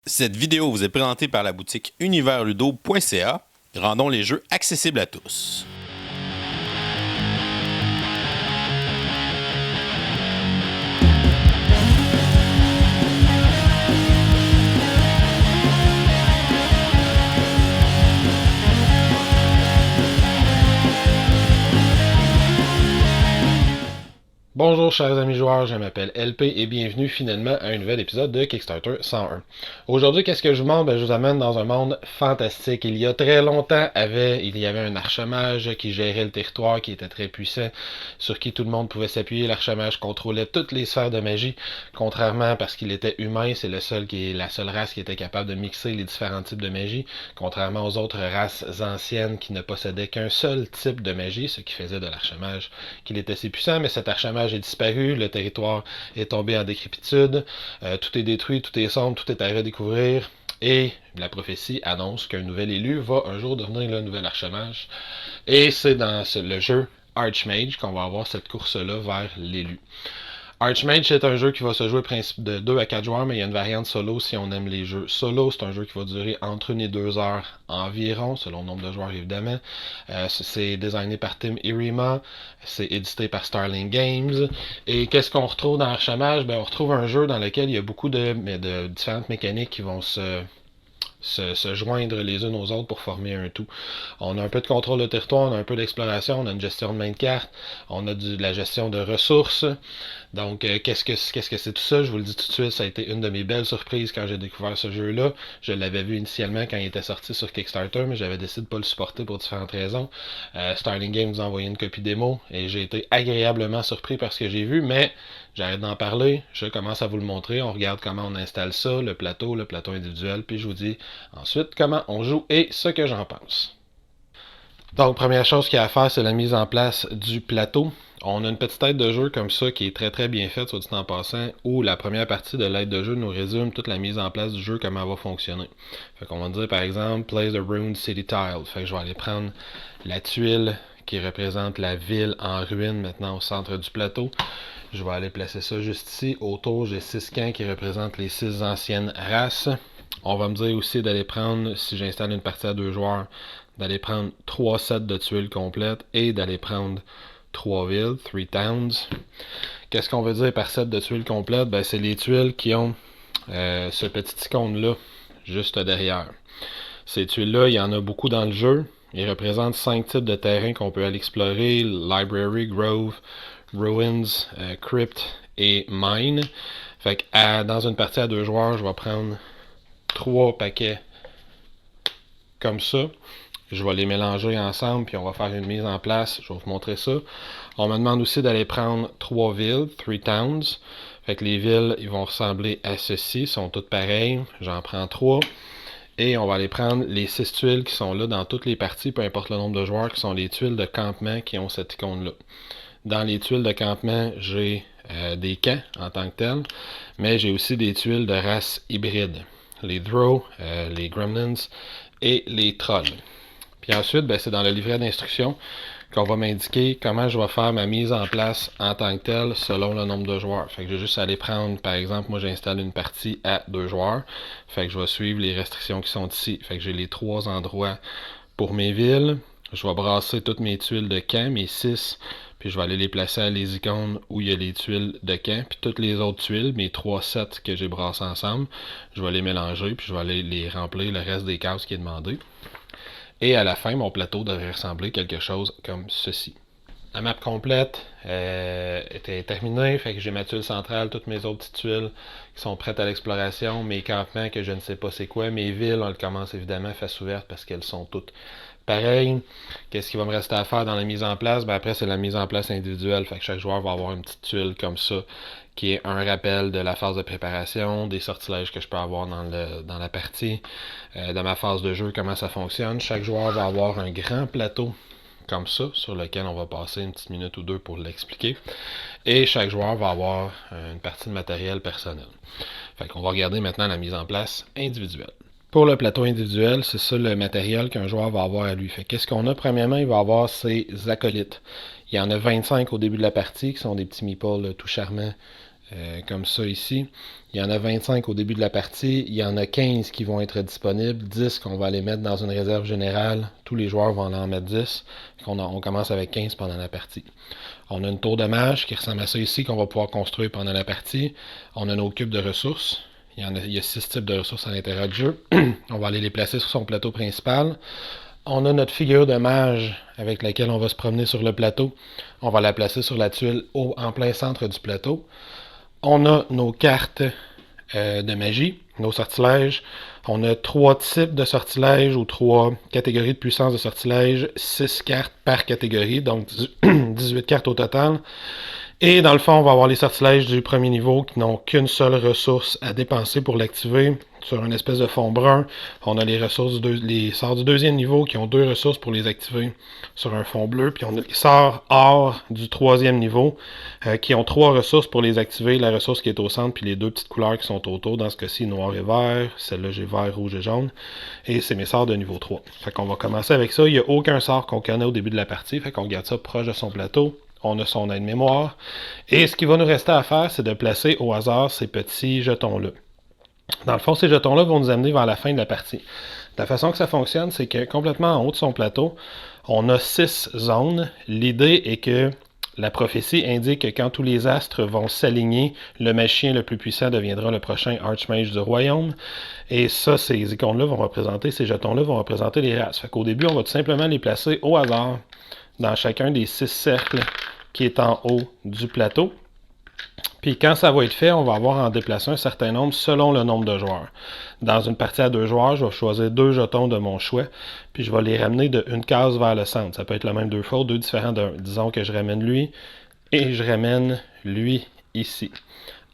Cette vidéo vous est présentée par la boutique universludo.ca. Rendons les jeux accessibles à tous. Bonjour chers amis joueurs, je m'appelle LP et bienvenue finalement à un nouvel épisode de Kickstarter 101. Aujourd'hui, qu'est-ce que je vous montre? Je vous amène dans un monde fantastique. Il y a très longtemps, il y avait un archemage qui gérait le territoire, qui était très puissant, sur qui tout le monde pouvait s'appuyer. L'archemage contrôlait toutes les sphères de magie, contrairement parce qu'il était humain, c'est la seule race qui était capable de mixer les différents types de magie, contrairement aux autres races anciennes qui ne possédaient qu'un seul type de magie, ce qui faisait de l'archemage qu'il était si puissant, mais cet archemage est disparu, le territoire est tombé en décrépitude, tout est détruit, tout est sombre, tout est à redécouvrir, et la prophétie annonce qu'un nouvel élu va un jour devenir le nouvel archemage, et c'est dans le jeu Archmage qu'on va avoir cette course-là vers l'élu. Archmage, c'est un jeu qui va se jouer principe de 2 à 4 joueurs, mais il y a une variante solo si on aime les jeux solo. C'est un jeu qui va durer entre 1 et 2 heures environ, selon le nombre de joueurs évidemment. C'est designé par Tim Irima, c'est édité par Starling Games. Et qu'est-ce qu'on retrouve dans Archmage? On retrouve un jeu dans lequel il y a beaucoup de différentes mécaniques qui vont se joindre les unes aux autres pour former un tout. On a un peu de contrôle de territoire, on a un peu d'exploration, on a une gestion de main de carte, on a de la gestion de ressources. Donc, qu'est-ce que c'est tout ça? Je vous le dis tout de suite, ça a été une de mes belles surprises quand j'ai découvert ce jeu-là. Je l'avais vu initialement quand il était sorti sur Kickstarter, mais j'avais décidé de ne pas le supporter pour différentes raisons. Starling Games nous a envoyé une copie démo et j'ai été agréablement surpris par ce que j'ai vu, mais j'arrête d'en parler, je commence à vous le montrer, on regarde comment on installe ça, le plateau individuel, puis je vous dis ensuite comment on joue et ce que j'en pense. Donc, première chose qu'il y a à faire, c'est la mise en place du plateau. On a une petite aide de jeu comme ça qui est très très bien faite, soit dit en passant, où la première partie de l'aide de jeu nous résume toute la mise en place du jeu, comment elle va fonctionner. Fait qu'on va dire par exemple, place the ruined city tile. Fait que je vais aller prendre la tuile qui représente la ville en ruine maintenant au centre du plateau. Je vais aller placer ça juste ici. Autour, j'ai 6 camps qui représentent les 6 anciennes races. On va me dire aussi d'aller prendre, si j'installe une partie à 2 joueurs, d'aller prendre 3 sets de tuiles complètes et d'aller prendre 3 villes, 3 towns. Qu'est-ce qu'on veut dire par set de tuiles complètes? C'est les tuiles qui ont ce petit icône-là, juste derrière. Ces tuiles-là, il y en a beaucoup dans le jeu. Ils représentent 5 types de terrains qu'on peut aller explorer. Library, Grove, Ruins, Crypt et Mine. Fait que dans une partie à 2 joueurs, je vais prendre 3 paquets comme ça. Je vais les mélanger ensemble, puis on va faire une mise en place. Je vais vous montrer ça. On me demande aussi d'aller prendre 3 villes, 3 towns. Fait que les villes, ils vont ressembler à ceci, sont toutes pareilles. J'en prends 3. Et on va aller prendre les 6 tuiles qui sont là dans toutes les parties, peu importe le nombre de joueurs, qui sont les tuiles de campement qui ont cette icône-là. Dans les tuiles de campement, j'ai des camps en tant que tels, mais j'ai aussi des tuiles de race hybride. Les Drow, les Gremlins et les Trolls. Puis ensuite, c'est dans le livret d'instructions qu'on va m'indiquer comment je vais faire ma mise en place en tant que telle selon le nombre de joueurs. Fait que je vais juste aller prendre, par exemple, moi j'installe une partie à 2 joueurs. Fait que je vais suivre les restrictions qui sont ici. Fait que j'ai les 3 endroits pour mes villes. Je vais brasser toutes mes tuiles de camp, mes 6, puis je vais aller les placer à les icônes où il y a les tuiles de camp. Puis toutes les autres tuiles, mes 3 sets que j'ai brassés ensemble, je vais les mélanger, puis je vais aller les remplir le reste des cases qui est demandé. Et à la fin, mon plateau devrait ressembler quelque chose comme ceci. La map complète était terminée, fait que j'ai ma tuile centrale, toutes mes autres petites tuiles qui sont prêtes à l'exploration, mes campements que je ne sais pas c'est quoi, mes villes, on commence évidemment face ouverte parce qu'elles sont toutes pareilles. Qu'est-ce qui va me rester à faire dans la mise en place? Après, c'est la mise en place individuelle, fait que chaque joueur va avoir une petite tuile comme ça, qui est un rappel de la phase de préparation, des sortilèges que je peux avoir dans la partie, de ma phase de jeu, comment ça fonctionne. Chaque joueur va avoir un grand plateau comme ça, sur lequel on va passer une petite minute ou deux pour l'expliquer. Et chaque joueur va avoir une partie de matériel personnel. Fait qu'on va regarder maintenant la mise en place individuelle. Pour le plateau individuel, c'est ça le matériel qu'un joueur va avoir à lui. Fait qu'est-ce qu'on a? Premièrement, il va avoir ses acolytes. Il y en a 25 au début de la partie, qui sont des petits meeples tout charmants, comme ça ici. Il y en a 25 au début de la partie. Il y en a 15 qui vont être disponibles. 10 qu'on va les mettre dans une réserve générale. Tous les joueurs vont en mettre 10. On commence avec 15 pendant la partie. On a une tour de mage qui ressemble à ça ici qu'on va pouvoir construire pendant la partie. On a nos cubes de ressources. Il y a 6 types de ressources à l'intérieur du jeu. On va aller les placer sur son plateau principal. On a notre figure de mage avec laquelle on va se promener sur le plateau. On va la placer sur la tuile en plein centre du plateau. On a nos cartes de magie, nos sortilèges. On a 3 types de sortilèges ou 3 catégories de puissance de sortilèges, 6 cartes par catégorie, donc 18 cartes au total. Et dans le fond, on va avoir les sortilèges du premier niveau qui n'ont qu'une seule ressource à dépenser pour l'activer. Sur une espèce de fond brun, on a les sorts du deuxième niveau qui ont 2 ressources pour les activer sur un fond bleu. Puis on a les sorts or du troisième niveau qui ont 3 ressources pour les activer. La ressource qui est au centre, puis les 2 petites couleurs qui sont autour. Dans ce cas-ci, noir et vert. Celle-là, j'ai vert, rouge et jaune. Et c'est mes sorts de niveau 3. Fait qu'on va commencer avec ça. Il n'y a aucun sort qu'on connaît au début de la partie. Fait qu'on garde ça proche de son plateau. On a son aide-mémoire. Et ce qui va nous rester à faire, c'est de placer au hasard ces petits jetons-là. Dans le fond, ces jetons-là vont nous amener vers la fin de la partie. La façon que ça fonctionne, c'est que complètement en haut de son plateau, on a 6 zones. L'idée est que la prophétie indique que quand tous les astres vont s'aligner, le magicien le plus puissant deviendra le prochain archmage du royaume. Et ça, ces icônes-là vont représenter, ces jetons-là vont représenter les races. Fait qu'au début, on va tout simplement les placer au hasard dans chacun des 6 cercles qui est en haut du plateau. Puis quand ça va être fait, on va avoir en déplacé un certain nombre selon le nombre de joueurs. Dans une partie à 2 joueurs, je vais choisir 2 jetons de mon choix, puis je vais les ramener de une case vers le centre. Ça peut être le même 2 fois, 2 différents d'un. Disons que je ramène lui et je ramène lui ici.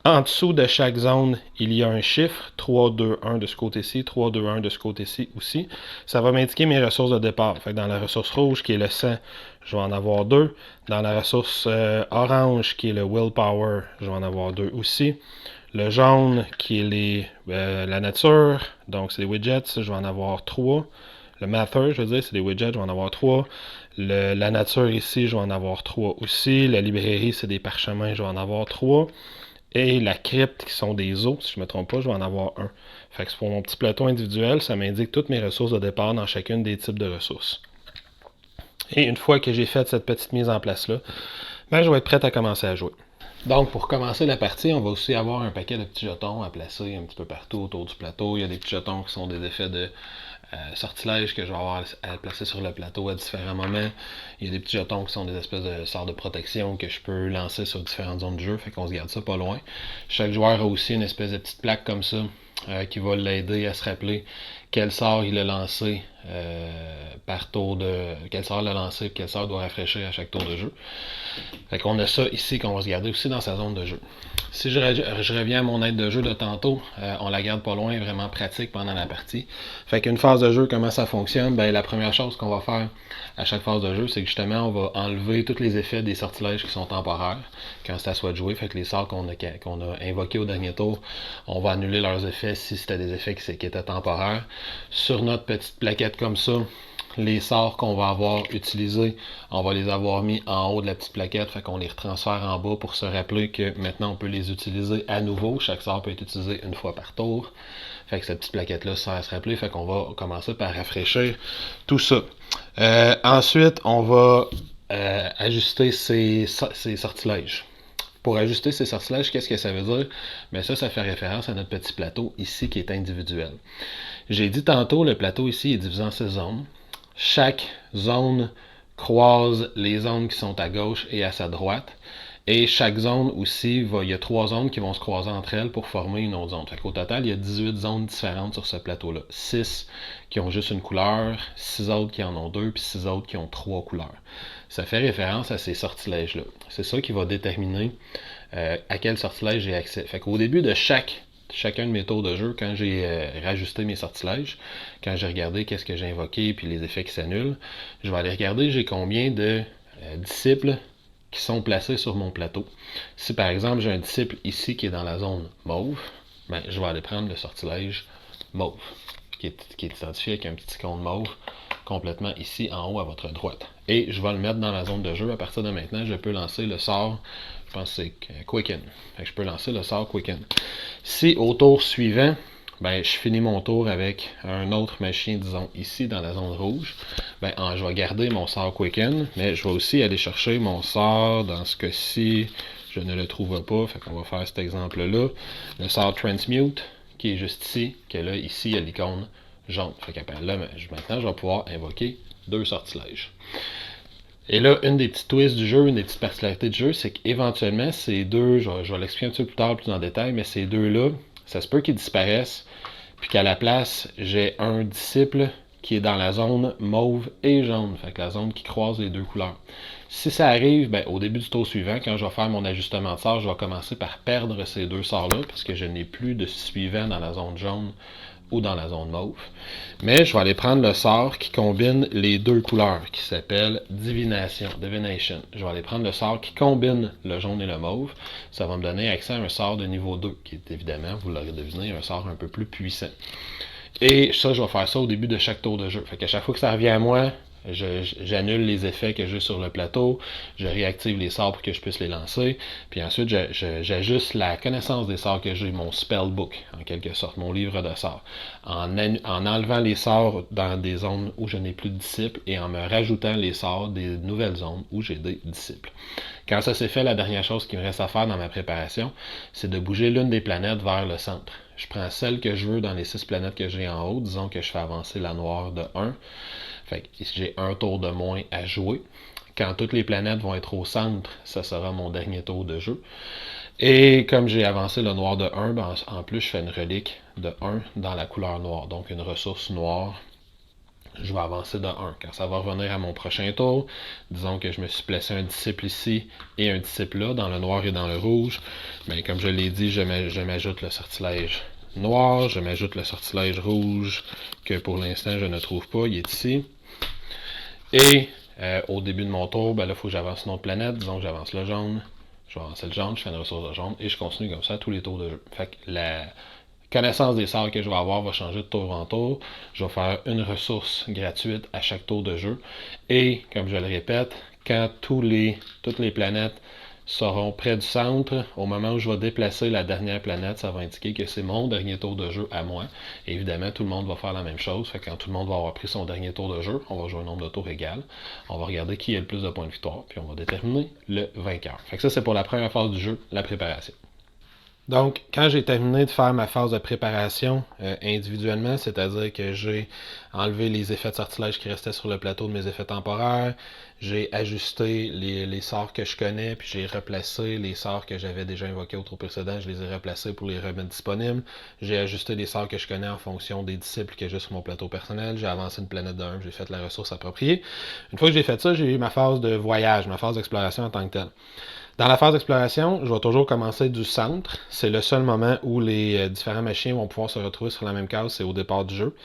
En dessous de chaque zone, il y a un chiffre, 3, 2, 1 de ce côté-ci, 3, 2, 1 de ce côté-ci aussi. Ça va m'indiquer mes ressources de départ. Fait que dans la ressource rouge, qui est le sang, je vais en avoir 2. Dans la ressource orange, qui est le willpower, je vais en avoir 2 aussi. Le jaune, qui est la nature, donc c'est les widgets, je vais en avoir 3. Le mather, je veux dire, c'est des widgets, je vais en avoir 3. La nature ici, je vais en avoir 3 aussi. La librairie, c'est des parchemins, je vais en avoir 3. Et la crypte, qui sont des os, si je ne me trompe pas, je vais en avoir 1. Fait que pour mon petit plateau individuel, ça m'indique toutes mes ressources de départ dans chacune des types de ressources. Et une fois que j'ai fait cette petite mise en place-là, ben, je vais être prêt à commencer à jouer. Donc, pour commencer la partie, on va aussi avoir un paquet de petits jetons à placer un petit peu partout autour du plateau. Il y a des petits jetons qui sont des effets de sortilèges que je vais avoir à placer sur le plateau à différents moments. Il y a des petits jetons qui sont des espèces de sorts de protection que je peux lancer sur différentes zones du jeu, fait qu'on se garde ça pas loin. Chaque joueur a aussi une espèce de petite plaque comme ça qui va l'aider à se rappeler quel sort il a lancé par tour de. Quel sort il a lancé et quel sort doit rafraîchir à chaque tour de jeu. Fait qu'on a ça ici qu'on va se garder aussi dans sa zone de jeu. Si je reviens à mon aide de jeu de tantôt, on la garde pas loin, vraiment pratique pendant la partie. Fait qu'une phase de jeu, comment ça fonctionne? Ben, la première chose qu'on va faire à chaque phase de jeu, c'est que justement, on va enlever tous les effets des sortilèges qui sont temporaires quand c'est à soi de jouer. Fait que les sorts qu'on a invoqués au dernier tour, on va annuler leurs effets si c'était des effets qui étaient temporaires. Sur notre petite plaquette comme ça, les sorts qu'on va avoir utilisés, on va les avoir mis en haut de la petite plaquette, fait qu'on les retransfère en bas pour se rappeler que maintenant on peut les utiliser à nouveau. Chaque sort peut être utilisé une fois par tour. Fait que cette petite plaquette-là sert à se rappeler, fait qu'on va commencer par rafraîchir tout ça. Ensuite, on va ajuster ces sortilèges. Pour ajuster ces sortilèges, qu'est-ce que ça veut dire? Bien ça fait référence à notre petit plateau ici qui est individuel. J'ai dit tantôt, le plateau ici est divisé en 6 zones. Chaque zone croise les zones qui sont à gauche et à sa droite. Et chaque zone aussi, il y a 3 zones qui vont se croiser entre elles pour former une autre zone. Fait qu'au total, il y a 18 zones différentes sur ce plateau-là. 6 qui ont juste une couleur, 6 autres qui en ont 2, puis 6 autres qui ont 3 couleurs. Ça fait référence à ces sortilèges-là. C'est ça qui va déterminer à quel sortilège j'ai accès. Fait qu'au début de chacun de mes tours de jeu, quand j'ai rajusté mes sortilèges, quand j'ai regardé qu'est-ce que j'ai invoqué puis les effets qui s'annulent, je vais aller regarder j'ai combien de disciples qui sont placés sur mon plateau. Si par exemple j'ai un disciple ici qui est dans la zone mauve, ben, je vais aller prendre le sortilège mauve, qui est identifié avec un petit icône mauve complètement ici en haut à votre droite. Et je vais le mettre dans la zone de jeu. À partir de maintenant, je peux lancer le sort pense que c'est Quicken. Fait que je peux lancer le sort Quicken. Si au tour suivant, ben, je finis mon tour avec un autre machin, disons ici dans la zone rouge, ben, je vais garder mon sort Quicken, mais je vais aussi aller chercher mon sort, dans ce cas-ci, je ne le trouve pas, fait qu'on va faire cet exemple-là, le sort Transmute, qui est juste ici, que là, ici, il y a l'icône jaune. Fait que là, maintenant, je vais pouvoir invoquer 2 sortilèges. Et là, une des petites twists du jeu, une des petites particularités du jeu, c'est qu'éventuellement, ces deux, je vais l'expliquer un petit peu plus tard, plus en détail, mais ces deux-là, ça se peut qu'ils disparaissent, puis qu'à la place, j'ai un disciple qui est dans la zone mauve et jaune, fait que la zone qui croise les deux couleurs. Si ça arrive, ben, au début du tour suivant, quand je vais faire mon ajustement de sort, je vais commencer par perdre ces deux sorts-là, parce que je n'ai plus de suivant dans la zone jaune ou dans la zone mauve. Mais je vais aller prendre le sort qui combine les deux couleurs, qui s'appelle Divination. Je vais aller prendre le sort qui combine le jaune et le mauve. Ça va me donner accès à un sort de niveau 2, qui est évidemment, vous l'aurez deviné, un sort un peu plus puissant. Et ça, je vais faire ça au début de chaque tour de jeu. Fait qu'à chaque fois que ça revient à moi, j'annule les effets que j'ai sur le plateau, je réactive les sorts pour que je puisse les lancer, puis ensuite j'ajuste la connaissance des sorts que j'ai, mon spellbook, en quelque sorte, mon livre de sorts, en enlevant les sorts dans des zones où je n'ai plus de disciples et en me rajoutant les sorts des nouvelles zones où j'ai des disciples. Quand ça s'est fait, la dernière chose qui me reste à faire dans ma préparation, c'est de bouger l'une des planètes vers le centre. Je prends celle que je veux dans les 6 planètes que j'ai en haut, disons que je fais avancer la noire de 1. Fait que j'ai un tour de moins à jouer. Quand toutes les planètes vont être au centre, ça sera mon dernier tour de jeu. Et comme j'ai avancé le noir de 1, ben en plus je fais une relique de 1 dans la couleur noire, donc une ressource noire. Je vais avancer de 1. Quand ça va revenir à mon prochain tour, disons que je me suis placé un disciple ici et un disciple là, dans le noir et dans le rouge, bien, comme je l'ai dit, je m'ajoute le sortilège noir, je m'ajoute le sortilège rouge, que pour l'instant je ne trouve pas, il est ici. Et au début de mon tour, ben là, il faut que j'avance une autre planète, disons que j'avance le jaune, je vais avancer le jaune, je fais une ressource de jaune, et je continue comme ça tous les tours de jeu. Fait que la connaissance des sorts que je vais avoir va changer de tour en tour. Je vais faire une ressource gratuite à chaque tour de jeu. Et, comme je le répète, quand toutes les planètes seront près du centre, au moment où je vais déplacer la dernière planète, ça va indiquer que c'est mon dernier tour de jeu à moi. Et évidemment, tout le monde va faire la même chose. Fait que quand tout le monde va avoir pris son dernier tour de jeu, on va jouer un nombre de tours égal. On va regarder qui a le plus de points de victoire, puis on va déterminer le vainqueur. Fait que ça, c'est pour la première phase du jeu, la préparation. Donc, quand j'ai terminé de faire ma phase de préparation individuellement, c'est-à-dire que j'ai enlevé les effets de sortilège qui restaient sur le plateau de mes effets temporaires, j'ai ajusté les sorts que je connais, puis j'ai replacé les sorts que j'avais déjà invoqués au tour précédent, je les ai replacés pour les remettre disponibles. J'ai ajusté les sorts que je connais en fonction des disciples que j'ai sur mon plateau personnel, j'ai avancé une planète de 1, j'ai fait la ressource appropriée. Une fois que j'ai fait ça, j'ai eu ma phase de voyage, ma phase d'exploration en tant que telle. Dans la phase d'exploration, je vais toujours commencer du centre. C'est le seul moment où les différents machins vont pouvoir se retrouver sur la même case, c'est au départ du jeu.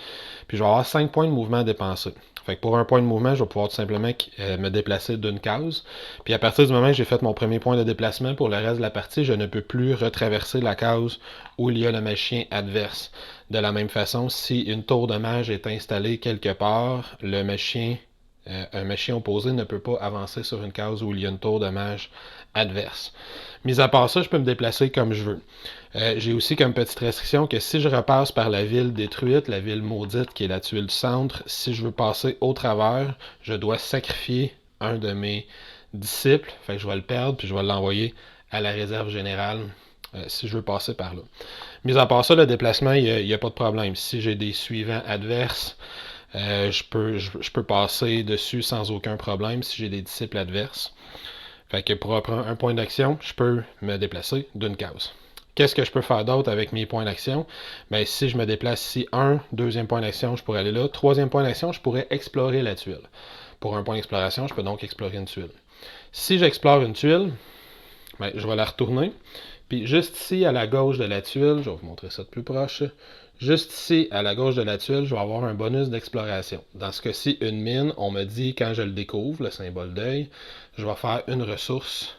Puis je vais avoir 5 points de mouvement à dépenser. Fait que pour un point de mouvement, je vais pouvoir tout simplement me déplacer d'une case. Puis à partir du moment que j'ai fait mon premier point de déplacement, pour le reste de la partie, je ne peux plus retraverser la case où il y a le machin adverse. De la même façon, si une tour de mage est installée quelque part, un machin opposé ne peut pas avancer sur une case où il y a une tour de mage adverse. Mis à part ça, je peux me déplacer comme je veux. J'ai aussi comme petite restriction que si je repasse par la ville détruite, la ville maudite qui est la tuile du centre, si je veux passer au travers, je dois sacrifier un de mes disciples. Fait que je vais le perdre puis je vais l'envoyer à la réserve générale si je veux passer par là. Mis à part ça, le déplacement, il n'y a pas de problème. Si j'ai des suivants adverses, je peux passer dessus sans aucun problème si j'ai des disciples adverses. Fait que pour un point d'action, je peux me déplacer d'une case. Qu'est-ce que je peux faire d'autre avec mes points d'action? Ben, si je me déplace ici, deuxième point d'action, je pourrais aller là. Troisième point d'action, je pourrais explorer la tuile. Pour un point d'exploration, je peux donc explorer une tuile. Si j'explore une tuile, ben, je vais la retourner. Puis juste ici, à la gauche de la tuile, je vais vous montrer ça de plus proche. Juste ici, à la gauche de la tuile, je vais avoir un bonus d'exploration. Dans ce cas-ci, une mine, on me dit, quand je le découvre, le symbole d'œil, je vais faire une ressource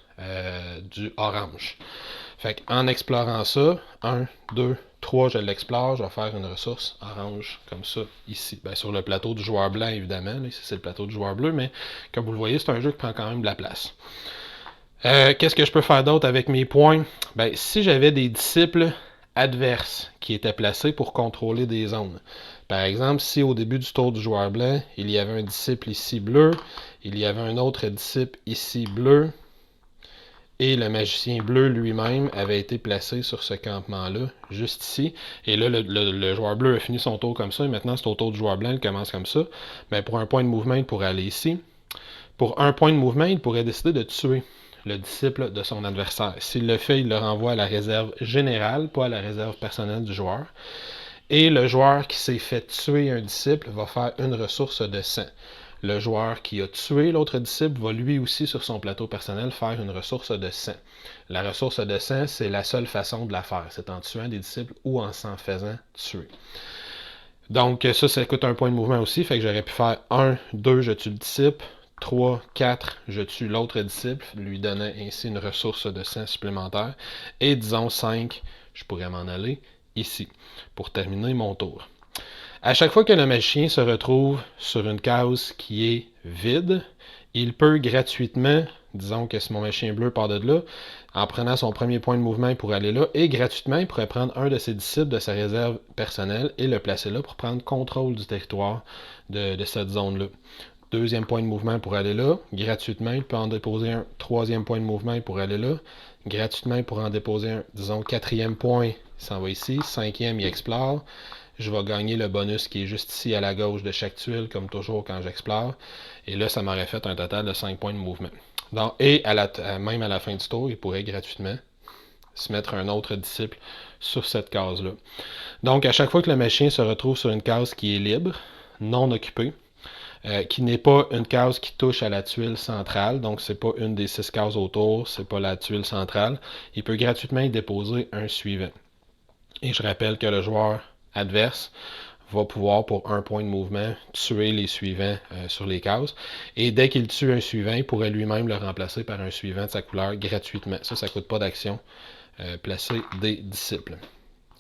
du orange. Fait qu'en explorant ça, 1, 2, 3, je l'explore, je vais faire une ressource orange, comme ça, ici. Ben, sur le plateau du joueur blanc, évidemment. Là, ici, c'est le plateau du joueur bleu, mais comme vous le voyez, c'est un jeu qui prend quand même de la place. Qu'est-ce que je peux faire d'autre avec mes points? Ben, si j'avais des disciples adverses qui étaient placés pour contrôler des zones. Par exemple, si au début du tour du joueur blanc, il y avait un disciple ici bleu, il y avait un autre disciple ici bleu, et le magicien bleu lui-même avait été placé sur ce campement-là, juste ici. Et là, le joueur bleu a fini son tour comme ça, et maintenant c'est au tour du joueur blanc, il commence comme ça. Ben, pour un point de mouvement, il pourrait aller ici. Pour un point de mouvement, il pourrait décider de tuer le disciple de son adversaire. S'il le fait, il le renvoie à la réserve générale, pas à la réserve personnelle du joueur. Et le joueur qui s'est fait tuer un disciple va faire une ressource de sang. Le joueur qui a tué l'autre disciple va lui aussi sur son plateau personnel faire une ressource de sang. La ressource de sang, c'est la seule façon de la faire. C'est en tuant des disciples ou en s'en faisant tuer. Donc ça coûte un point de mouvement aussi. Fait que j'aurais pu faire 1, 2, je tue le disciple. 3, 4, je tue l'autre disciple, lui donnant ainsi une ressource de sang supplémentaire. Et disons 5, je pourrais m'en aller ici pour terminer mon tour. À chaque fois que le magicien se retrouve sur une case qui est vide, il peut gratuitement, disons que si mon magicien bleu part de là, en prenant son premier point de mouvement pour aller là, et gratuitement, il pourrait prendre un de ses disciples de sa réserve personnelle et le placer là pour prendre contrôle du territoire de cette zone-là. Deuxième point de mouvement pour aller là, gratuitement, il peut en déposer un. Troisième point de mouvement pour aller là, gratuitement, il pourrait en déposer un. Disons, quatrième point, il s'en va ici. Cinquième, il explore. Je vais gagner le bonus qui est juste ici à la gauche de chaque tuile, comme toujours quand j'explore. Et là, ça m'aurait fait un total de 5 points de mouvement. Donc, et même à la fin du tour, il pourrait gratuitement se mettre un autre disciple sur cette case-là. Donc, à chaque fois que le magicien se retrouve sur une case qui est libre, non occupée, qui n'est pas une case qui touche à la tuile centrale, donc c'est pas une des 6 cases autour, c'est pas la tuile centrale, il peut gratuitement y déposer un suivant. Et je rappelle que le joueur adverse va pouvoir, pour un point de mouvement, tuer les suivants sur les cases. Et dès qu'il tue un suivant, il pourrait lui-même le remplacer par un suivant de sa couleur gratuitement. Ça ne coûte pas d'action. Placer des disciples.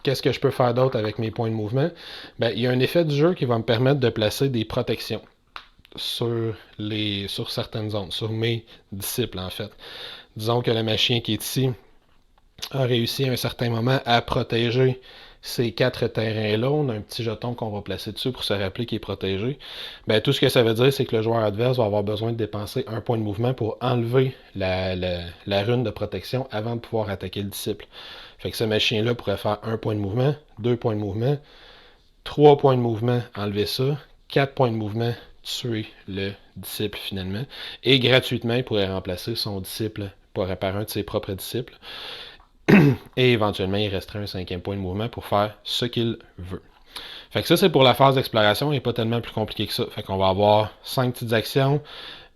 Qu'est-ce que je peux faire d'autre avec mes points de mouvement? Ben, il y a un effet du jeu qui va me permettre de placer des protections sur certaines zones, sur mes disciples en fait. Disons que le magicien qui est ici a réussi à un certain moment à protéger ces 4 terrains-là. On a un petit jeton qu'on va placer dessus pour se rappeler qu'il est protégé. Ben, tout ce que ça veut dire, c'est que le joueur adverse va avoir besoin de dépenser un point de mouvement pour enlever la rune de protection avant de pouvoir attaquer le disciple. Fait que ce magicien-là pourrait faire un point de mouvement, 2 points de mouvement, 3 points de mouvement, enlever ça, 4 points de mouvement, tuer le disciple finalement. Et gratuitement, il pourrait remplacer son disciple par un de ses propres disciples. Et éventuellement, il resterait un 5e point de mouvement pour faire ce qu'il veut. Fait que ça, c'est pour la phase d'exploration. Il n'est pas tellement plus compliqué que ça. Fait qu'on va avoir 5 petites actions.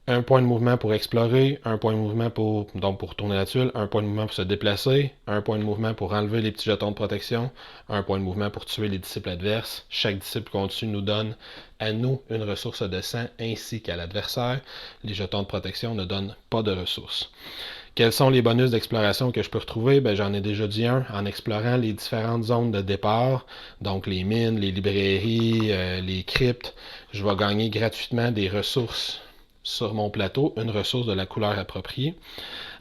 Un point de mouvement pour explorer, un point de mouvement pour tourner la tuile, un point de mouvement pour se déplacer, un point de mouvement pour enlever les petits jetons de protection, un point de mouvement pour tuer les disciples adverses. Chaque disciple qu'on tue nous donne à nous une ressource de sang ainsi qu'à l'adversaire. Les jetons de protection ne donnent pas de ressources. Quels sont les bonus d'exploration que je peux retrouver? Ben, j'en ai déjà dit un en explorant les différentes zones de départ, donc les mines, les librairies, les cryptes. Je vais gagner gratuitement des ressources sur mon plateau, une ressource de la couleur appropriée.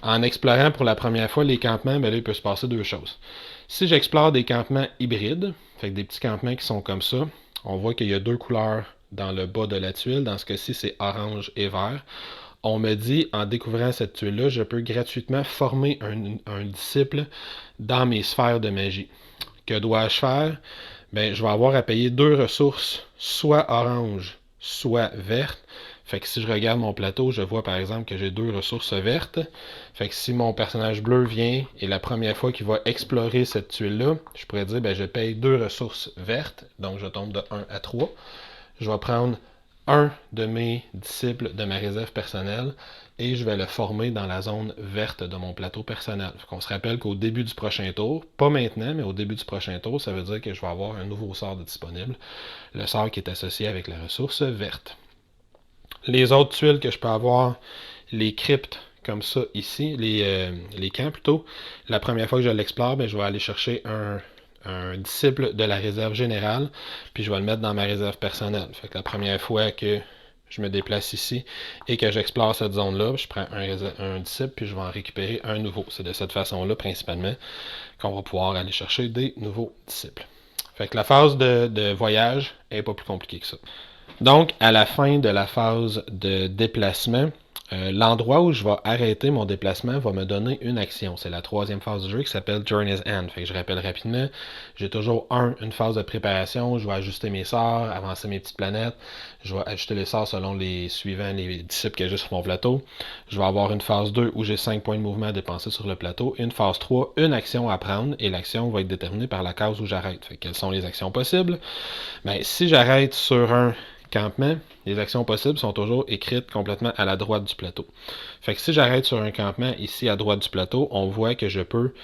En explorant pour la première fois les campements, ben là, il peut se passer 2 choses. Si j'explore des campements hybrides, fait que des petits campements qui sont comme ça, on voit qu'il y a 2 couleurs dans le bas de la tuile. Dans ce cas-ci, c'est orange et vert. On me dit, en découvrant cette tuile-là, je peux gratuitement former un disciple dans mes sphères de magie. Que dois-je faire? Ben, je vais avoir à payer 2 ressources, soit orange, soit verte. Fait que si je regarde mon plateau, je vois par exemple que j'ai 2 ressources vertes. Fait que si mon personnage bleu vient et la première fois qu'il va explorer cette tuile-là, je pourrais dire, ben, je paye 2 ressources vertes. Donc, je tombe de 1 à 3. Je vais prendre un de mes disciples de ma réserve personnelle et je vais le former dans la zone verte de mon plateau personnel. On se rappelle qu'au début du prochain tour, pas maintenant, mais au début du prochain tour, ça veut dire que je vais avoir un nouveau sort de disponible, le sort qui est associé avec la ressource verte. Les autres tuiles que je peux avoir, les cryptes, comme ça ici, les camps plutôt, la première fois que je l'explore, ben, je vais aller chercher un disciple de la réserve générale, puis je vais le mettre dans ma réserve personnelle. Fait que la première fois que je me déplace ici et que j'explore cette zone-là, je prends un disciple puis je vais en récupérer un nouveau. C'est de cette façon-là, principalement, qu'on va pouvoir aller chercher des nouveaux disciples. Fait que la phase de voyage n'est pas plus compliquée que ça. Donc, à la fin de la phase de déplacement, l'endroit où je vais arrêter mon déplacement va me donner une action. C'est la troisième phase du jeu qui s'appelle Journey's End. Fait que je rappelle rapidement, j'ai toujours une phase de préparation, je vais ajuster mes sorts, avancer mes petites planètes, je vais ajuster les sorts selon les disciples que j'ai sur mon plateau. Je vais avoir une phase 2 où j'ai 5 points de mouvement à dépenser sur le plateau, une phase 3, une action à prendre, et l'action va être déterminée par la case où j'arrête. Fait que quelles sont les actions possibles? Ben, si j'arrête sur un campement, les actions possibles sont toujours écrites complètement à la droite du plateau. Fait que si j'arrête sur un campement ici à droite du plateau, on voit que je peux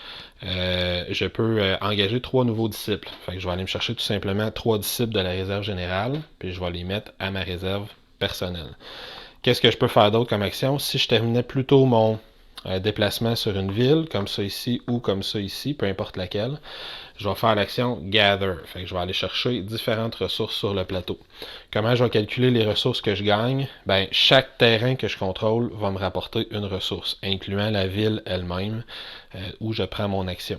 engager 3 nouveaux disciples. Fait que je vais aller me chercher tout simplement 3 disciples de la réserve générale, puis je vais les mettre à ma réserve personnelle. Qu'est-ce que je peux faire d'autre comme action? Si je terminais plutôt mon déplacement sur une ville, comme ça ici ou comme ça ici, peu importe laquelle, je vais faire l'action Gather. Fait que je vais aller chercher différentes ressources sur le plateau. Comment je vais calculer les ressources que je gagne? Ben, chaque terrain que je contrôle va me rapporter une ressource, incluant la ville elle-même, où je prends mon action.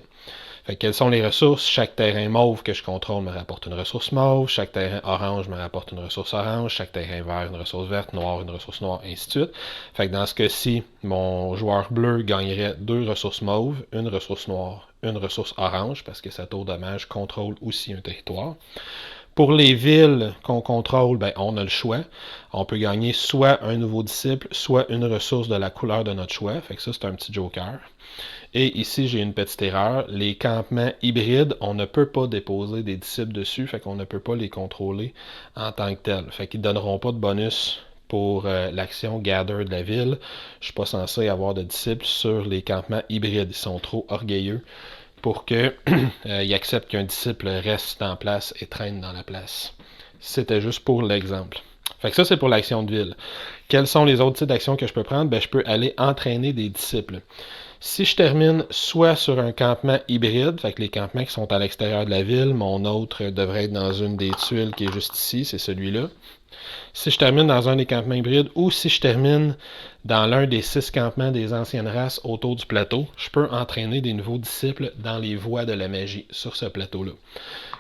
Fait que quelles sont les ressources? Chaque terrain mauve que je contrôle me rapporte une ressource mauve, chaque terrain orange me rapporte une ressource orange, chaque terrain vert une ressource verte, noir une ressource noire, ainsi de suite. Fait que dans ce cas-ci, mon joueur bleu gagnerait 2 ressources mauves, une ressource noire, une ressource orange, parce que sa tour de mage contrôle aussi un territoire. Pour les villes qu'on contrôle, ben, on a le choix. On peut gagner soit un nouveau disciple, soit une ressource de la couleur de notre choix. Fait que ça, c'est un petit joker. Et ici, j'ai une petite erreur. Les campements hybrides, on ne peut pas déposer des disciples dessus, fait qu'on ne peut pas les contrôler en tant que tel. Fait qu'ils ne donneront pas de bonus pour l'action Gather de la ville. Je ne suis pas censé avoir de disciples sur les campements hybrides. Ils sont trop orgueilleux pour qu'ils acceptent qu'un disciple reste en place et traîne dans la place. C'était juste pour l'exemple. Fait que ça, c'est pour l'action de ville. Quels sont les autres types d'actions que je peux prendre? Ben, je peux aller entraîner des disciples. Si je termine soit sur un campement hybride, fait que les campements qui sont à l'extérieur de la ville, mon autre devrait être dans une des tuiles qui est juste ici, c'est celui-là. Si je termine dans un des campements hybrides ou si je termine dans l'un des 6 campements des anciennes races autour du plateau, je peux entraîner des nouveaux disciples dans les voies de la magie sur ce plateau-là.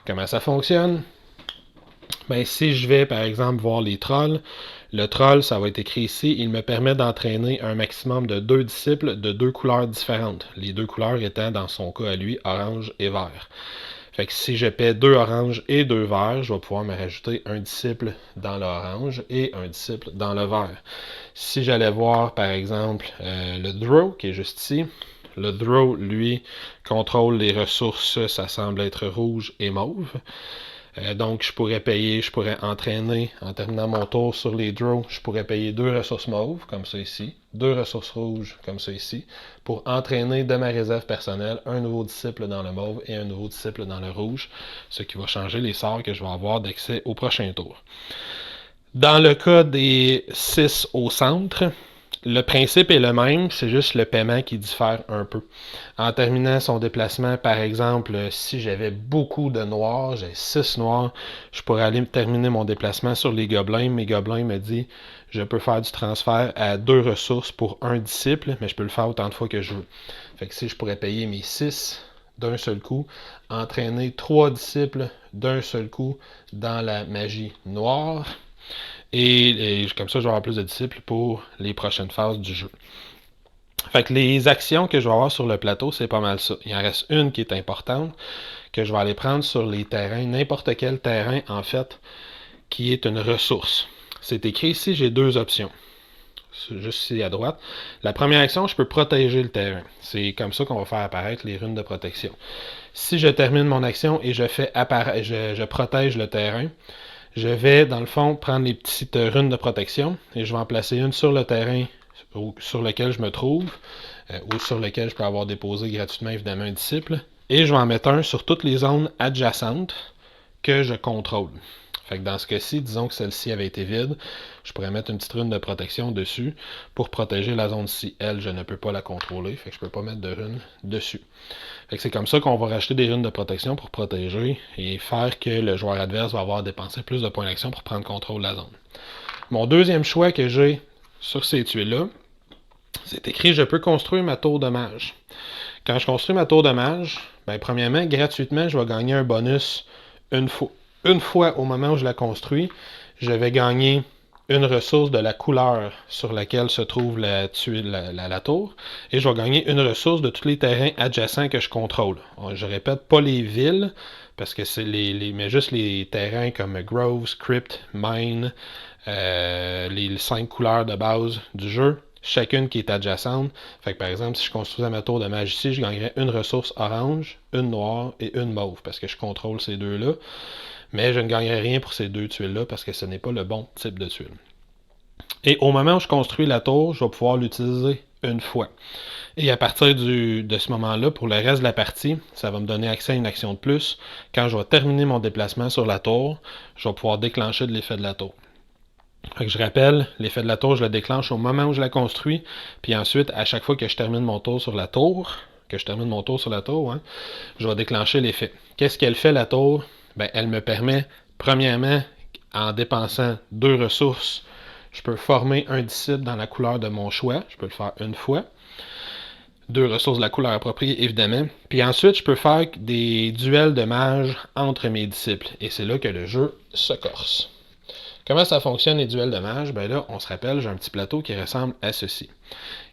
Comment ça fonctionne? Ben, si je vais, par exemple, voir les trolls, le troll, ça va être écrit ici, il me permet d'entraîner un maximum de 2 disciples de 2 couleurs différentes. Les 2 couleurs étant, dans son cas à lui, orange et vert. Fait que si je paie 2 oranges et 2 verts, je vais pouvoir me rajouter un disciple dans l'orange et un disciple dans le vert. Si j'allais voir, par exemple, le Drow, qui est juste ici, le Drow, lui, contrôle les ressources, ça semble être rouge et mauve. Donc, je pourrais entraîner, en terminant mon tour sur les draws, je pourrais payer 2 ressources mauves, comme ça ici, 2 ressources rouges, comme ça ici, pour entraîner de ma réserve personnelle un nouveau disciple dans le mauve et un nouveau disciple dans le rouge, ce qui va changer les sorts que je vais avoir d'accès au prochain tour. Dans le cas des 6 au centre, le principe est le même, c'est juste le paiement qui diffère un peu. En terminant son déplacement, par exemple, si j'avais beaucoup de noirs, j'ai 6 noirs, je pourrais aller terminer mon déplacement sur les gobelins. Mes gobelins me disent je peux faire du transfert à 2 ressources pour un disciple, mais je peux le faire autant de fois que je veux. Fait que si je pourrais payer mes 6 d'un seul coup, entraîner 3 disciples d'un seul coup dans la magie noire, et comme ça, je vais avoir plus de disciples pour les prochaines phases du jeu. Fait que les actions que je vais avoir sur le plateau, c'est pas mal ça. Il en reste une qui est importante, que je vais aller prendre sur les terrains, n'importe quel terrain, en fait, qui est une ressource. C'est écrit ici, j'ai 2 options. Juste ici à droite. La première action, je peux protéger le terrain. C'est comme ça qu'on va faire apparaître les runes de protection. Si je termine mon action et je protège le terrain, je vais, dans le fond, prendre les petites runes de protection et je vais en placer une sur le terrain sur lequel je me trouve ou sur lequel je peux avoir déposé gratuitement, évidemment, un disciple. Et je vais en mettre un sur toutes les zones adjacentes que je contrôle. Fait que dans ce cas-ci, disons que celle-ci avait été vide, je pourrais mettre une petite rune de protection dessus pour protéger la zone-ci. Elle, je ne peux pas la contrôler, fait que je ne peux pas mettre de rune dessus. Fait que c'est comme ça qu'on va racheter des runes de protection pour protéger et faire que le joueur adverse va avoir dépensé plus de points d'action pour prendre contrôle de la zone. Mon deuxième choix que j'ai sur ces tuiles-là, c'est écrit « Je peux construire ma tour de mage ». Quand je construis ma tour de mage, premièrement, gratuitement, je vais gagner un bonus une fois. Une fois au moment où je la construis, je vais gagner une ressource de la couleur sur laquelle se trouve la tour, et je vais gagner une ressource de tous les terrains adjacents que je contrôle. Je répète, pas les villes, parce que c'est mais juste les terrains comme Groves, Crypt, Mine, les 5 couleurs de base du jeu, chacune qui est adjacente. Fait que par exemple, si je construisais ma tour de mage ici, je gagnerais une ressource orange, une noire et une mauve, parce que je contrôle ces deux-là. Mais je ne gagnerai rien pour ces deux tuiles-là, parce que ce n'est pas le bon type de tuile. Et au moment où je construis la tour, je vais pouvoir l'utiliser une fois. Et à partir de ce moment-là, pour le reste de la partie, ça va me donner accès à une action de plus. Quand je vais terminer mon déplacement sur la tour, je vais pouvoir déclencher de l'effet de la tour. Fait que je rappelle, l'effet de la tour, je le déclenche au moment où je la construis, puis ensuite, à chaque fois que je termine mon tour sur la tour, je vais déclencher l'effet. Qu'est-ce qu'elle fait, la tour? Elle me permet, premièrement, en dépensant 2 ressources, je peux former un disciple dans la couleur de mon choix. Je peux le faire une fois. 2 ressources de la couleur appropriée, évidemment. Puis ensuite, je peux faire des duels de mages entre mes disciples. Et c'est là que le jeu se corse. Comment ça fonctionne, les duels de mages? Là, on se rappelle, j'ai un petit plateau qui ressemble à ceci.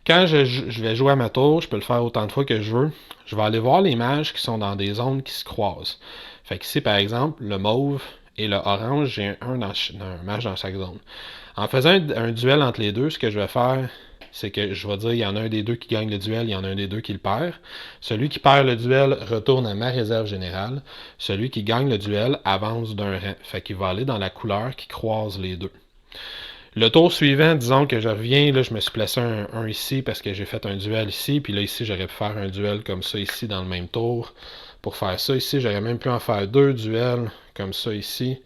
Quand je vais jouer à ma tour, je peux le faire autant de fois que je veux. Je vais aller voir les mages qui sont dans des zones qui se croisent. Fait qu'ici, par exemple, le mauve et le orange, j'ai un mage dans chaque zone. En faisant un duel entre les deux, ce que je vais faire, c'est que je vais dire il y en a un des deux qui gagne le duel, il y en a un des deux qui le perd. Celui qui perd le duel retourne à ma réserve générale. Celui qui gagne le duel avance d'un rang. Fait qu'il va aller dans la couleur qui croise les deux. Le tour suivant, disons que je reviens, là je me suis placé un ici parce que j'ai fait un duel ici, puis là ici j'aurais pu faire un duel comme ça ici dans le même tour. Pour faire ça ici, j'aurais même pu en faire 2 duels comme ça ici.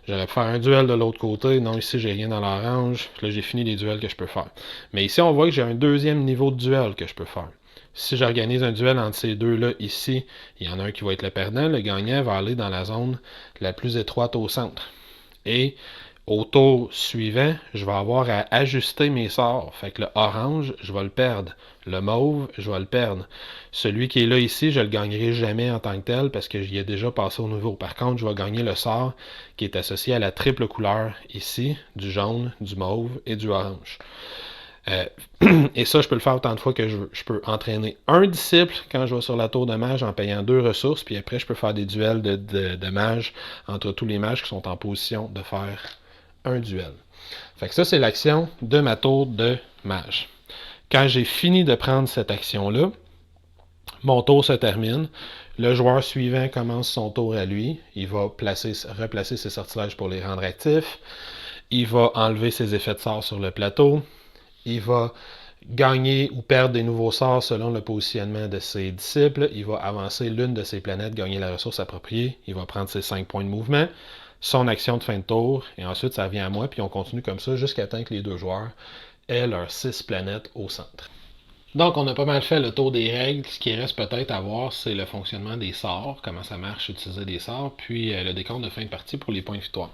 J'aurais pu faire un duel de l'autre côté. Non, ici, j'ai rien dans l'orange. Là, j'ai fini les duels que je peux faire. Mais ici, on voit que j'ai un deuxième niveau de duel que je peux faire. Si j'organise un duel entre ces deux-là ici, il y en a un qui va être le perdant. Le gagnant va aller dans la zone la plus étroite au centre. Et au tour suivant, je vais avoir à ajuster mes sorts. Fait que le orange, je vais le perdre. Le mauve, je vais le perdre. Celui qui est là ici, je le gagnerai jamais en tant que tel parce que j'y ai déjà passé au nouveau. Par contre, je vais gagner le sort qui est associé à la triple couleur ici, du jaune, du mauve et du orange. Et ça, je peux le faire autant de fois que je veux. Je peux entraîner un disciple quand je vais sur la tour de mage en payant 2 ressources, puis après, je peux faire des duels de mages entre tous les mages qui sont en position de faire un duel. Fait que ça, c'est l'action de ma tour de mage. Quand j'ai fini de prendre cette action-là, mon tour se termine. Le joueur suivant commence son tour à lui. Il va replacer ses sortilèges pour les rendre actifs. Il va enlever ses effets de sort sur le plateau. Il va gagner ou perdre des nouveaux sorts selon le positionnement de ses disciples. Il va avancer l'une de ses planètes, gagner la ressource appropriée. Il va prendre ses 5 points de mouvement. Son action de fin de tour, et ensuite ça revient à moi, puis on continue comme ça jusqu'à temps que les deux joueurs aient leurs 6 planètes au centre. Donc on a pas mal fait le tour des règles. Ce qui reste peut-être à voir, c'est le fonctionnement des sorts, comment ça marche utiliser des sorts, puis le décompte de fin de partie pour les points de victoire.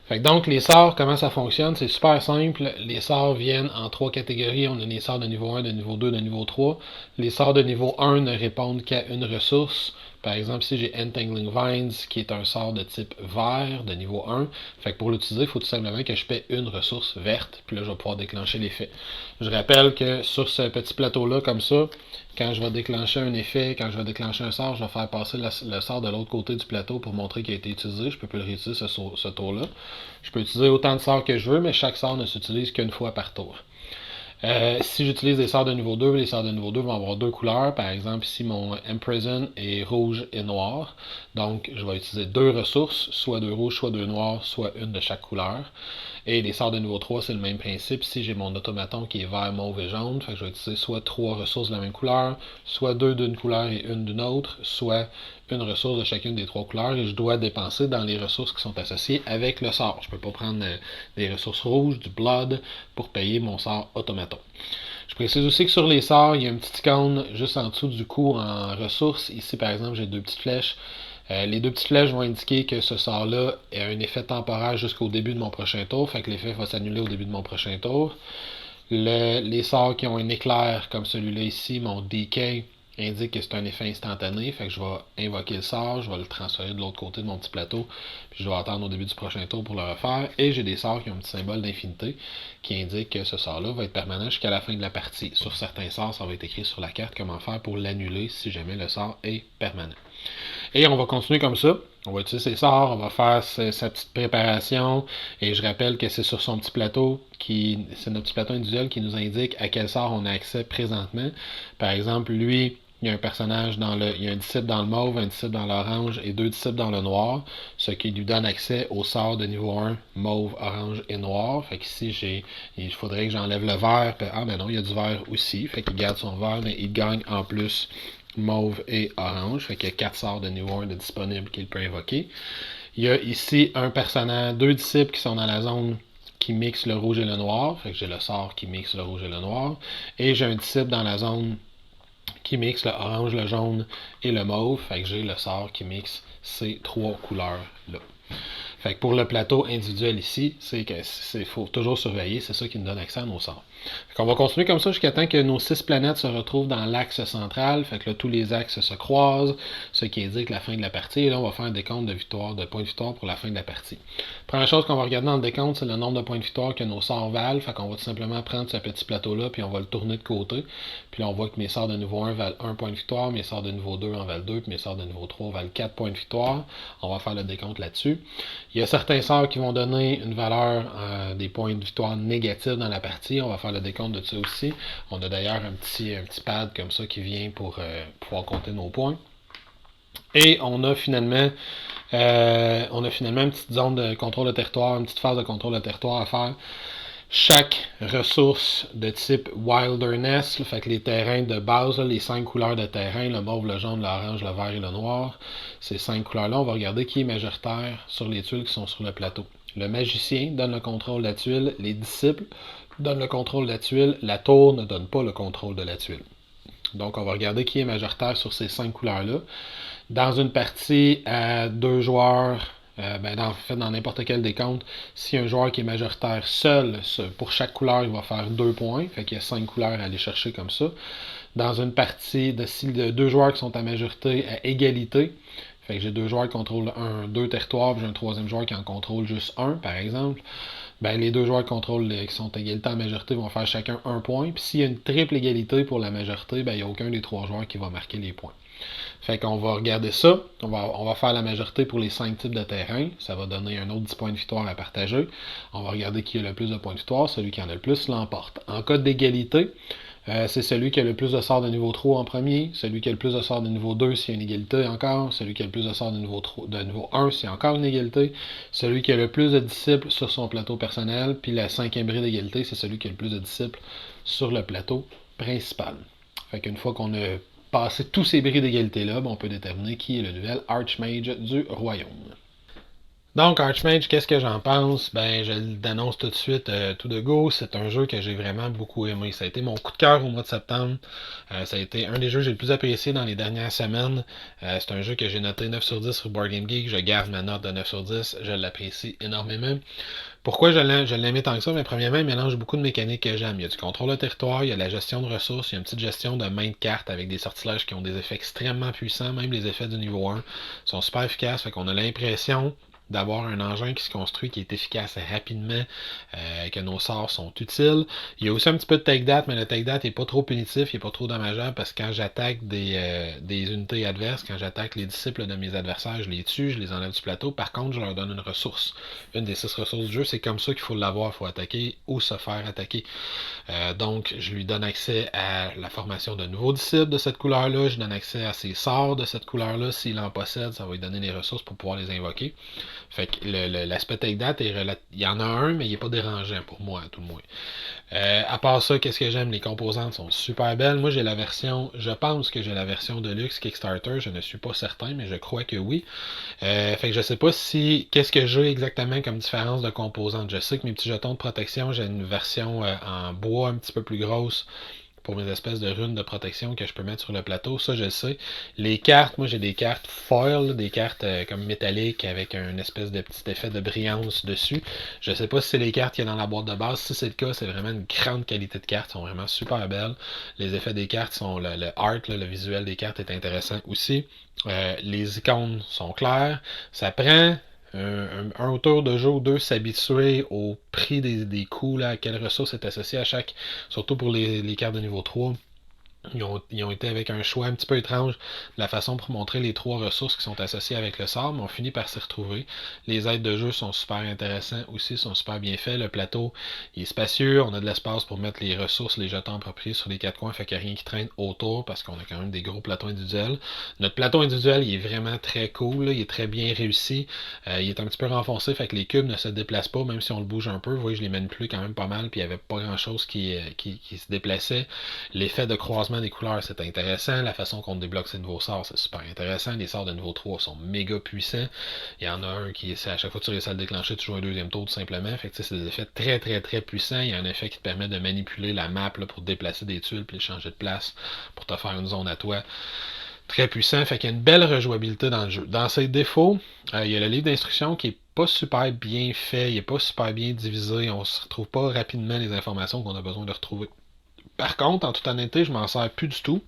Fait que donc les sorts, comment ça fonctionne? C'est super simple. Les sorts viennent en 3 catégories. On a les sorts de niveau 1, de niveau 2, de niveau 3. Les sorts de niveau 1 ne répondent qu'à une ressource. Par exemple, ici j'ai Entangling Vines, qui est un sort de type vert, de niveau 1. Fait que pour l'utiliser, il faut tout simplement que je paie une ressource verte, puis là, je vais pouvoir déclencher l'effet. Je rappelle que sur ce petit plateau-là, comme ça, quand je vais déclencher un effet, quand je vais déclencher un sort, je vais faire passer le sort de l'autre côté du plateau pour montrer qu'il a été utilisé. Je peux plus le réutiliser ce tour-là. Je peux utiliser autant de sorts que je veux, mais chaque sort ne s'utilise qu'une fois par tour. Si j'utilise des sorts de niveau 2, les sorts de niveau 2 vont avoir 2 couleurs. Par exemple, ici, mon Imprison est rouge et noir. Donc, je vais utiliser 2 ressources, soit 2 rouges, soit 2 noirs, soit une de chaque couleur. Et les sorts de niveau 3, c'est le même principe. Ici, j'ai mon automaton qui est vert, mauve et jaune. Fait que je vais utiliser soit 3 ressources de la même couleur, soit 2 d'une couleur et une d'une autre, soit une ressource de chacune des 3 couleurs. Et je dois dépenser dans les ressources qui sont associées avec le sort. Je ne peux pas prendre des ressources rouges, du blood, pour payer mon sort automaton. Je précise aussi que sur les sorts, il y a une petite icône juste en dessous du coup en ressources. Ici, par exemple, j'ai 2 petites flèches. Les deux petites flèches vont indiquer que ce sort-là a un effet temporaire jusqu'au début de mon prochain tour, fait que l'effet va s'annuler au début de mon prochain tour. Les sorts qui ont un éclair, comme celui-là ici, mon DK, indique que c'est un effet instantané, fait que je vais invoquer le sort, je vais le transférer de l'autre côté de mon petit plateau, puis je vais attendre au début du prochain tour pour le refaire, et j'ai des sorts qui ont un petit symbole d'infinité qui indique que ce sort-là va être permanent jusqu'à la fin de la partie. Sur certains sorts, ça va être écrit sur la carte comment faire pour l'annuler si jamais le sort est permanent. Et on va continuer comme ça. On va utiliser ses sorts, on va faire sa petite préparation. Et je rappelle que c'est sur son petit plateau, c'est notre petit plateau individuel qui nous indique à quel sort on a accès présentement. Par exemple, lui, il y a un personnage il y a un disciple dans le mauve, un disciple dans l'orange et 2 disciples dans le noir, ce qui lui donne accès au sort de niveau 1, mauve, orange et noir. Fait qu'ici, il faudrait que j'enlève le vert. Ah ben non, il y a du vert aussi. Fait qu'il garde son vert, mais il gagne en plus mauve et orange. Fait qu'il y a 4 sorts de niveau 1 de disponibles qu'il peut invoquer. Il y a ici un personnage, 2 disciples qui sont dans la zone qui mixe le rouge et le noir. Fait que j'ai le sort qui mixe le rouge et le noir. Et j'ai un disciple dans la zone qui mixe le orange, le jaune et le mauve. Fait que j'ai le sort qui mixe ces 3 couleurs-là. Fait que pour le plateau individuel ici, faut toujours surveiller, c'est ça qui nous donne accès à nos sorts. Fait qu'on va continuer comme ça jusqu'à temps que nos 6 planètes se retrouvent dans l'axe central. Fait que là, tous les axes se croisent, ce qui indique la fin de la partie. Et là, on va faire un décompte de points de victoire pour la fin de la partie. Première chose qu'on va regarder dans le décompte, c'est le nombre de points de victoire que nos sorts valent. Fait qu'on va tout simplement prendre ce petit plateau-là, puis on va le tourner de côté. Puis là, on voit que mes sorts de niveau 1 valent 1 point de victoire, mes sorts de niveau 2 en valent 2, puis mes sorts de niveau 3 valent 4 points de victoire. On va faire le décompte là-dessus. Il y a certains sorts qui vont donner une valeur des points de victoire négatifs dans la partie. On va faire le décompte de ça aussi. On a d'ailleurs un petit pad comme ça qui vient pour pouvoir compter nos points. Et on a finalement une petite zone de contrôle de territoire, une petite phase de contrôle de territoire à faire. Chaque ressource de type Wilderness, fait que les terrains de base, les 5 couleurs de terrain, le mauve, le jaune, l'orange, le vert et le noir, ces 5 couleurs-là, on va regarder qui est majoritaire sur les tuiles qui sont sur le plateau. Le magicien donne le contrôle de la tuile, les disciples donnent le contrôle de la tuile, la tour ne donne pas le contrôle de la tuile. Donc on va regarder qui est majoritaire sur ces 5 couleurs-là. Dans une partie à 2 joueurs, dans n'importe quel décompte, si un joueur qui est majoritaire seul, pour chaque couleur, il va faire 2 points. Fait qu'il y a 5 couleurs à aller chercher comme ça. Dans une partie de 2 joueurs qui sont à majorité à égalité, fait que j'ai 2 joueurs qui contrôlent 2 territoires, puis j'ai un troisième joueur qui en contrôle juste 1, par exemple. Les 2 joueurs qui sont à égalité en majorité vont faire chacun 1 point. Puis s'il y a une triple égalité pour la majorité, il n'y a aucun des 3 joueurs qui va marquer les points. Fait qu'on va regarder ça. On va faire la majorité pour les 5 types de terrain. Ça va donner un autre 10 points de victoire à partager. On va regarder qui a le plus de points de victoire. Celui qui en a le plus l'emporte. En cas d'égalité, c'est celui qui a le plus de sorts de niveau 3 en premier. Celui qui a le plus de sorts de niveau 2 s'il y a une égalité encore. Celui qui a le plus de sorts de niveau 1 s'il y a encore une égalité. Celui qui a le plus de disciples sur son plateau personnel. Puis la 5e bris d'égalité, c'est celui qui a le plus de disciples sur le plateau principal. Fait qu'une fois qu'on a passé tous ces bris d'égalité-là, on peut déterminer qui est le nouvel Archmage du royaume. Donc, Archmage, qu'est-ce que j'en pense? Je l'annonce tout de suite, tout de go. C'est un jeu que j'ai vraiment beaucoup aimé. Ça a été mon coup de cœur au mois de septembre. Ça a été un des jeux que j'ai le plus apprécié dans les dernières semaines. C'est un jeu que j'ai noté 9 sur 10 sur Board Game Geek. Je garde ma note de 9 sur 10. Je l'apprécie énormément. Pourquoi je l'aimais tant que ça? Premièrement, il mélange beaucoup de mécaniques que j'aime. Il y a du contrôle de territoire, il y a la gestion de ressources, il y a une petite gestion de main de cartes avec des sortilèges qui ont des effets extrêmement puissants. Même les effets du niveau 1 sont super efficaces. Fait qu'on a l'impression d'avoir un engin qui se construit, qui est efficace rapidement, que nos sorts sont utiles. Il y a aussi un petit peu de take that, mais le take that n'est pas trop punitif, il n'est pas trop dommageable, parce que quand j'attaque des unités adverses, quand j'attaque les disciples de mes adversaires, je les tue, je les enlève du plateau. Par contre, je leur donne une ressource. Une des 6 ressources du jeu, c'est comme ça qu'il faut l'avoir, il faut attaquer ou se faire attaquer. Donc, je lui donne accès à la formation de nouveaux disciples de cette couleur-là, je donne accès à ses sorts de cette couleur-là. S'il en possède, ça va lui donner les ressources pour pouvoir les invoquer. Fait que l'aspect take that, il y en a un, mais il n'est pas dérangeant pour moi, à tout le moins. À part ça, qu'est-ce que j'aime? Les composantes sont super belles. Moi, je pense que j'ai la version Deluxe Kickstarter. Je ne suis pas certain, mais je crois que oui. Fait que je sais pas qu'est-ce que j'ai exactement comme différence de composantes. Je sais que mes petits jetons de protection, j'ai une version en bois un petit peu plus grosse pour mes espèces de runes de protection que je peux mettre sur le plateau. Ça, je le sais. Les cartes, moi j'ai des cartes foil, des cartes comme métalliques avec un espèce de petit effet de brillance dessus. Je sais pas si c'est les cartes qu'il y a dans la boîte de base. Si c'est le cas, c'est vraiment une grande qualité de cartes. Elles sont vraiment super belles. Les effets des cartes sont le art, le visuel des cartes est intéressant aussi. Les icônes sont claires. Ça prend un tour de jeu ou deux s'habituer au prix des coûts, là, à quelle ressource est associée à chaque, surtout pour les cartes de niveau 3. Ils ont été avec un choix un petit peu étrange de la façon pour montrer les 3 ressources qui sont associées avec le sort, mais on finit par s'y retrouver. Les aides de jeu sont super intéressants aussi, sont super bien faits. Le plateau il est spacieux, on a de l'espace pour mettre les ressources, les jetons appropriés sur les 4 coins, fait qu'il n'y a rien qui traîne autour parce qu'on a quand même des gros plateaux individuels. Notre plateau individuel il est vraiment très cool, là, il est très bien réussi. Il est un petit peu renfoncé, fait que les cubes ne se déplacent pas, même si on le bouge un peu. Vous voyez, je les manipule quand même pas mal, puis il n'y avait pas grand chose qui se déplaçait. L'effet de croisement des couleurs, c'est intéressant. La façon qu'on débloque ces nouveaux sorts, c'est super intéressant. Les sorts de niveau 3 sont méga puissants. Il y en a un qui, à chaque fois que tu réussis à le déclencher, tu joues un deuxième tour tout simplement. Fait que c'est des effets très très très puissants. Il y a un effet qui te permet de manipuler la map là, pour déplacer des tuiles puis les changer de place pour te faire une zone à toi. Très puissant, fait qu'il y a une belle rejouabilité dans le jeu. Dans ses défauts, il y a le livre d'instruction qui est pas super bien fait, il est pas super bien divisé, on se retrouve pas rapidement les informations qu'on a besoin de retrouver. Par contre, en toute honnêteté, je m'en sers plus du tout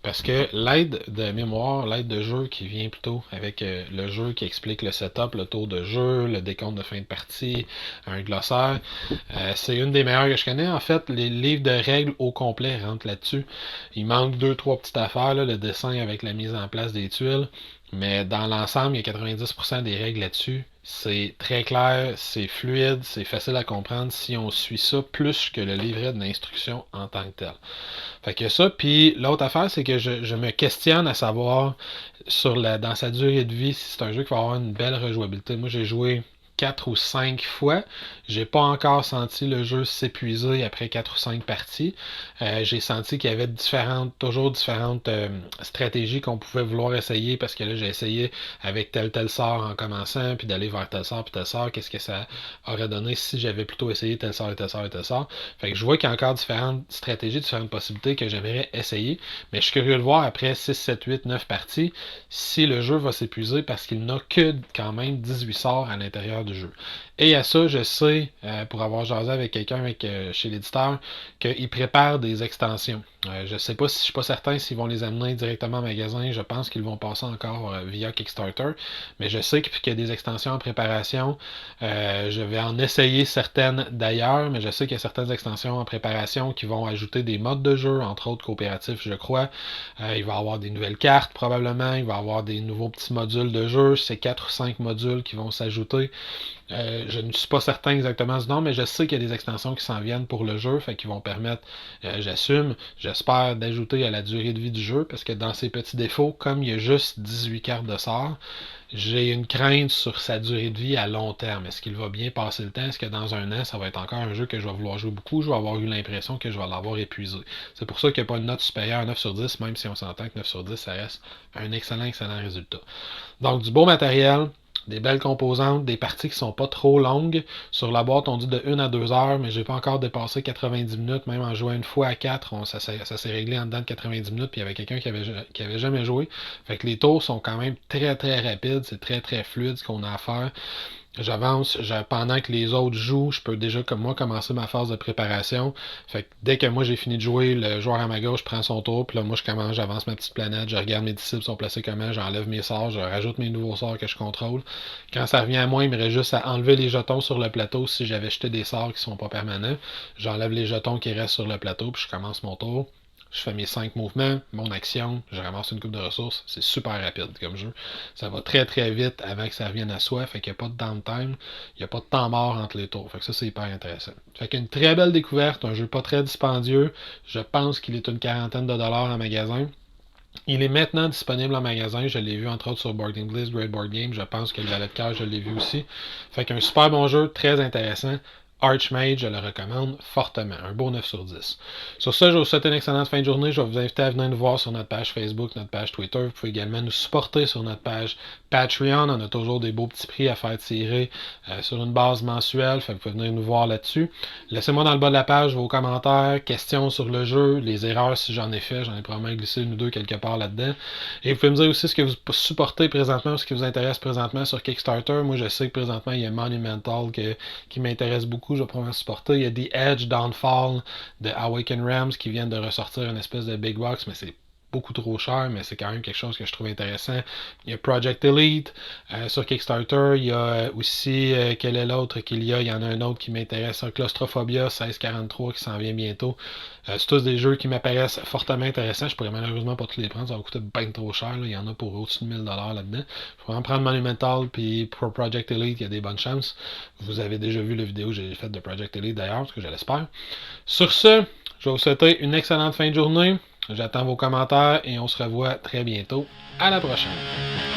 parce que l'aide de mémoire, l'aide de jeu qui vient plutôt avec le jeu qui explique le setup, le tour de jeu, le décompte de fin de partie, un glossaire, c'est une des meilleures que je connais. En fait, les livres de règles au complet rentrent là-dessus. Il manque 2-3 petites affaires, là, le dessin avec la mise en place des tuiles. Mais dans l'ensemble, il y a 90% des règles là-dessus. C'est très clair, c'est fluide, c'est facile à comprendre si on suit ça plus que le livret d'instructions en tant que tel. Fait que ça, puis l'autre affaire, c'est que je me questionne à savoir dans sa durée de vie si c'est un jeu qui va avoir une belle rejouabilité. Moi, j'ai joué 4 ou 5 fois. J'ai pas encore senti le jeu s'épuiser après 4 ou 5 parties. J'ai senti qu'il y avait toujours différentes stratégies qu'on pouvait vouloir essayer parce que là, j'ai essayé avec tel sort en commençant, puis d'aller vers tel sort, puis tel sort. Qu'est-ce que ça aurait donné si j'avais plutôt essayé tel sort et tel sort et tel sort. Fait que je vois qu'il y a encore différentes stratégies, différentes possibilités que j'aimerais essayer. Mais je suis curieux de voir après 6, 7, 8, 9 parties si le jeu va s'épuiser parce qu'il n'a que quand même 18 sorts à l'intérieur du jeu. Et à ça, je sais, pour avoir jasé avec quelqu'un chez l'éditeur, qu'il prépare des extensions. Je sais pas si je suis pas certain s'ils vont les amener directement au magasin. Je pense qu'ils vont passer encore via Kickstarter. Mais je sais qu'il y a des extensions en préparation. Je vais en essayer certaines d'ailleurs, mais je sais qu'il y a certaines extensions en préparation qui vont ajouter des modes de jeu, entre autres coopératifs, je crois. Il va y avoir des nouvelles cartes probablement. Il va y avoir des nouveaux petits modules de jeu. C'est 4 ou 5 modules qui vont s'ajouter. Je ne suis pas certain exactement du nom, mais je sais qu'il y a des extensions qui s'en viennent pour le jeu, fait qu'ils vont permettre, j'espère, d'ajouter à la durée de vie du jeu, parce que dans ses petits défauts, comme il y a juste 18 cartes de sort, j'ai une crainte sur sa durée de vie à long terme. Est-ce qu'il va bien passer le temps? Est-ce que dans un an, ça va être encore un jeu que je vais vouloir jouer beaucoup? Je vais avoir eu l'impression que je vais l'avoir épuisé. C'est pour ça qu'il n'y a pas une note supérieure à 9 sur 10, même si on s'entend que 9 sur 10, ça reste un excellent résultat. Donc, du beau matériel, des belles composantes, des parties qui sont pas trop longues. Sur la boîte, on dit de 1 à 2 heures, mais j'ai pas encore dépassé 90 minutes, même en jouant une fois à 4, ça s'est réglé en dedans de 90 minutes, puis il y avait quelqu'un qui avait jamais joué. Fait que les tours sont quand même très très rapides, c'est très très fluide ce qu'on a à faire. J'avance, pendant que les autres jouent, je peux déjà comme moi commencer ma phase de préparation. Fait que dès que moi j'ai fini de jouer, le joueur à ma gauche prend son tour, puis là moi j'avance ma petite planète, je regarde mes disciples sont placés comment, j'enlève mes sorts, je rajoute mes nouveaux sorts que je contrôle. Quand ça revient à moi, il me reste juste à enlever les jetons sur le plateau si j'avais jeté des sorts qui sont pas permanents. J'enlève les jetons qui restent sur le plateau, puis je commence mon tour. Je fais mes 5 mouvements, mon action, je ramasse une coupe de ressources. C'est super rapide comme jeu. Ça va très très vite avant que ça revienne à soi. Fait qu'il n'y a pas de downtime. Il n'y a pas de temps mort entre les tours. Fait que ça, c'est hyper intéressant. Fait qu'une très belle découverte. Un jeu pas très dispendieux. Je pense qu'il est une quarantaine de dollars en magasin. Il est maintenant disponible en magasin. Je l'ai vu entre autres sur Boarding Bliss, Great Board Game. Je pense que le valet de cœur, je l'ai vu aussi. Fait qu'un super bon jeu, très intéressant. Archmage, je le recommande fortement. Un beau 9 sur 10. Sur ça, je vous souhaite une excellente fin de journée. Je vais vous inviter à venir nous voir sur notre page Facebook, notre page Twitter. Vous pouvez également nous supporter sur notre page Patreon. On a toujours des beaux petits prix à faire tirer sur une base mensuelle. Fait que vous pouvez venir nous voir là-dessus. Laissez-moi dans le bas de la page vos commentaires, questions sur le jeu, les erreurs si j'en ai fait. J'en ai probablement glissé une ou deux quelque part là-dedans. Et vous pouvez me dire aussi ce que vous supportez présentement, ce qui vous intéresse présentement sur Kickstarter. Moi, je sais que présentement, il y a Monumental qui m'intéresse beaucoup. Je vais probablement supporter. Il y a The Edge, Downfall de Awaken Realms qui viennent de ressortir une espèce de big box, mais c'est beaucoup trop cher, mais c'est quand même quelque chose que je trouve intéressant. Il y a Project Elite sur Kickstarter. Il y a aussi, quel est l'autre qu'il y a? Il y en a un autre qui m'intéresse, Claustrophobia 1643 qui s'en vient bientôt. C'est tous des jeux qui m'apparaissent fortement intéressants. Je pourrais malheureusement pas tous les prendre, ça va coûter bien trop cher. Là. Il y en a pour au-dessus de 1000$ là-dedans. Je pourrais en prendre Monumental, puis pour Project Elite, il y a des bonnes chances. Vous avez déjà vu la vidéo que j'ai faite de Project Elite d'ailleurs, ce que je l'espère. Sur ce, je vais vous souhaiter une excellente fin de journée. J'attends vos commentaires et on se revoit très bientôt. À la prochaine!